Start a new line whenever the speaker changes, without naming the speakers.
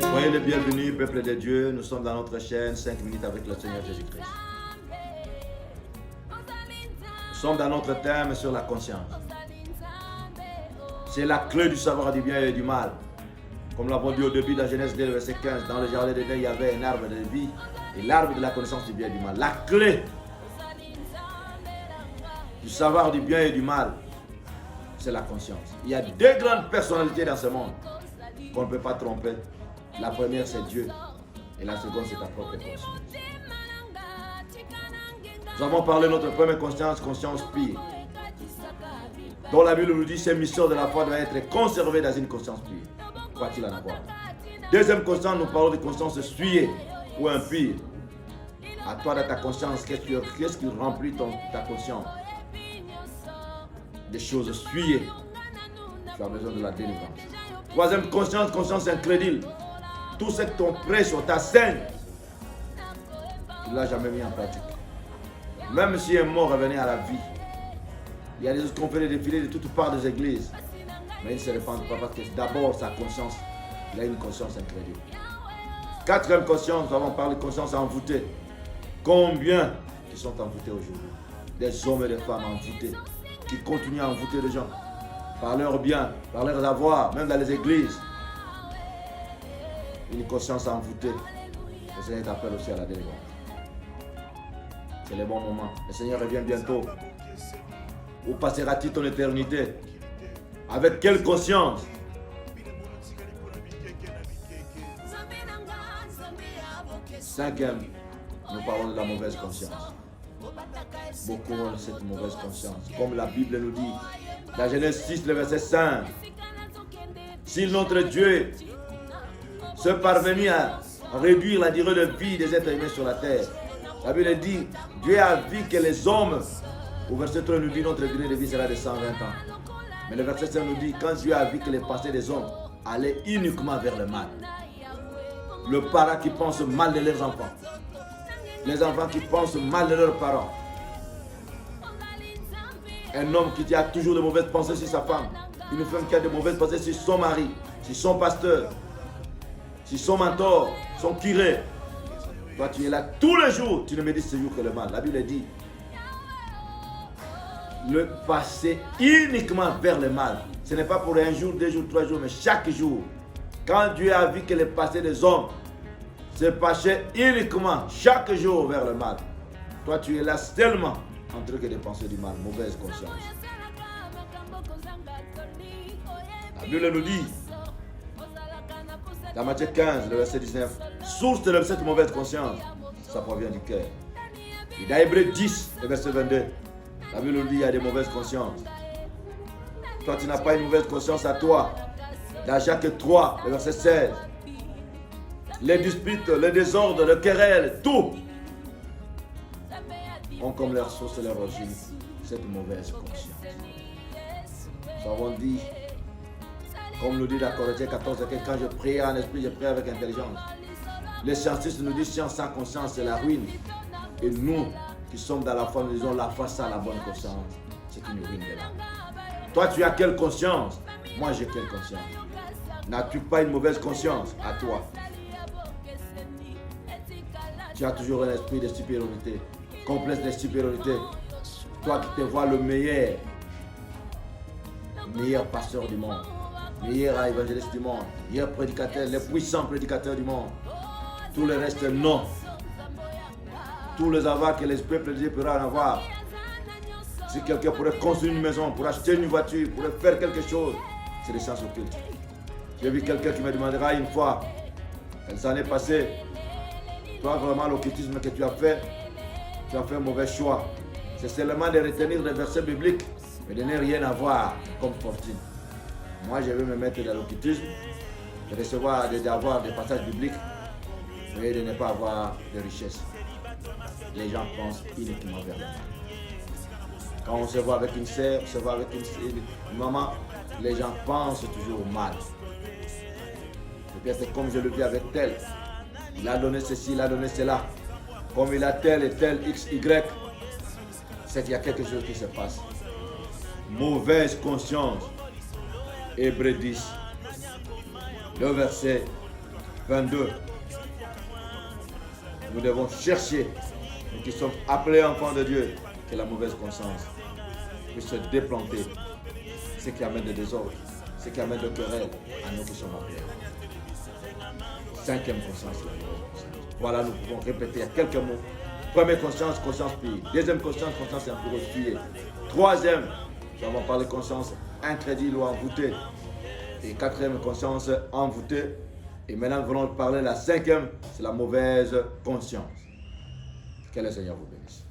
Soyez les bienvenus, peuple de Dieu. Nous sommes dans notre chaîne 5 minutes avec le Seigneur Jésus-Christ. Nous sommes dans notre thème sur la conscience. C'est la clé du savoir du bien et du mal. Comme l'avons dit au début dans Genèse 2, verset 15, dans le jardin d'Éden, il y avait un arbre de vie et l'arbre de la connaissance du bien et du mal. La clé du savoir du bien et du mal, c'est la conscience. Il y a deux grandes personnalités dans ce monde qu'on ne peut pas tromper. La première, c'est Dieu. Et la seconde, c'est ta propre conscience. Nous avons parlé de notre première conscience, conscience pure. Dont la Bible nous dit, ces missions de la foi doivent être conservées dans une conscience pure. Quoi-qu'il en avoir. Deuxième conscience, nous parlons de conscience souillée ou impure. À toi, dans ta conscience, qu'est-ce qui remplit ta conscience? Des choses souillées. Tu as besoin de la délivrance. Troisième conscience, conscience incrédule. Tout ce que ton prêche ou ta scène, tu ne l'as jamais mis en pratique. Même si un mort revenait à la vie, il y a des autres qui ont fait des défilés de toutes parts des églises. Mais il ne se répandent pas parce que d'abord sa conscience, il a une conscience incrédule. Quatrième conscience, nous avons parlé de conscience envoûtée. Combien qui sont envoûtés aujourd'hui? Des hommes et des femmes envoûtés, qui continuent à envoûter les gens par leurs biens, par leurs avoirs, même dans les églises. Une conscience envoûtée. Le Seigneur t'appelle aussi à la délivrance. C'est le bon moment. Le Seigneur revient bientôt. Où passeras-tu ton éternité? Avec quelle conscience? Cinquième, nous parlons de la mauvaise conscience. Beaucoup ont cette mauvaise conscience. Comme la Bible nous dit, dans Genèse 6, le verset 5. Si notre Dieu se parvenait à réduire la durée de vie des êtres humains sur la terre, la Bible dit, Dieu a vu que les hommes, au verset 3 nous dit, notre durée de vie sera de 120 ans. Mais le verset 5 nous dit, quand Dieu a vu que les pensées des hommes allaient uniquement vers le mal, le parent qui pense mal de leurs enfants, les enfants qui pensent mal de leurs parents, un homme qui a toujours de mauvaises pensées sur sa femme, une femme qui a de mauvaises pensées sur son mari, sur son pasteur, sur son mentor, son curé. Toi tu es là tous les jours, tu ne médites ce jour que le mal. La Bible dit, le passer uniquement vers le mal. Ce n'est pas pour un jour, 2 jours, 3 jours, mais chaque jour. Quand Dieu a vu que le passé des hommes se passait uniquement chaque jour vers le mal, toi tu es là seulement en train de penser du mal, mauvaise conscience. La Bible nous dit, dans Matthieu 15, le verset 19, source de cette mauvaise conscience, ça provient du cœur. Et dans Hébreux 10, le verset 22, la Bible nous dit, il y a des mauvaises consciences. Toi, tu n'as pas une mauvaise conscience à toi. Dans Jacques 3, le verset 16, les disputes, les désordres, les querelles, tout ont comme leur source et leur origine cette mauvaise conscience. Nous avons dit, comme nous dit dans Corinthiens 14, que quand je prie en esprit, je prie avec intelligence. Les scientifiques nous disent science sans conscience, c'est la ruine. Et nous qui sommes dans la foi, nous disons la foi sans la bonne conscience, c'est une ruine de l'âme. Toi, tu as quelle conscience? Moi, j'ai quelle conscience? N'as-tu pas une mauvaise conscience à toi? Tu as toujours un esprit de supériorité, complexe de supériorité. Toi qui te vois le meilleur pasteur du monde, meilleur évangéliste du monde, meilleur prédicateur, les puissants prédicateurs du monde. Tout le reste, non. Tous les avoirs que les peuples de Dieu pourraient en avoir. Si quelqu'un pourrait construire une maison, pour acheter une voiture, pourrait faire quelque chose, c'est des sciences occultes. J'ai vu quelqu'un qui me demandera une fois, elle s'en est passée. Toi, vraiment, l'occultisme que tu as fait un mauvais choix. C'est seulement de retenir des versets bibliques, mais de ne rien avoir comme fortune. Moi, je vais me mettre dans l'occultisme, de recevoir, d'avoir des passages bibliques, mais de ne pas avoir de richesse. Les gens pensent uniquement vers le mal. Quand on se voit avec une sœur, on se voit avec une maman, les gens pensent toujours au mal. Et bien c'est comme je le vis avec tel. Il a donné ceci, il a donné cela. Comme il a tel et tel, X, Y, c'est qu'il y a quelque chose qui se passe. Mauvaise conscience. Hébreux 10, le verset 22. Nous devons chercher, nous qui sommes appelés enfants de Dieu, que la mauvaise conscience puisse se déplanter. Ce qui amène des désordres, ce qui amène de querelles à nous qui sommes appelés. Cinquième conscience, la mauvaise conscience. Voilà, nous pouvons répéter quelques mots. Première conscience, conscience pure. Deuxième conscience, conscience impurifiée. Troisième, nous avons parlé de conscience incrédule ou envoûtée. Et quatrième, conscience envoûtée. Et maintenant, nous allons parler de la cinquième, c'est la mauvaise conscience. Que le Seigneur vous bénisse.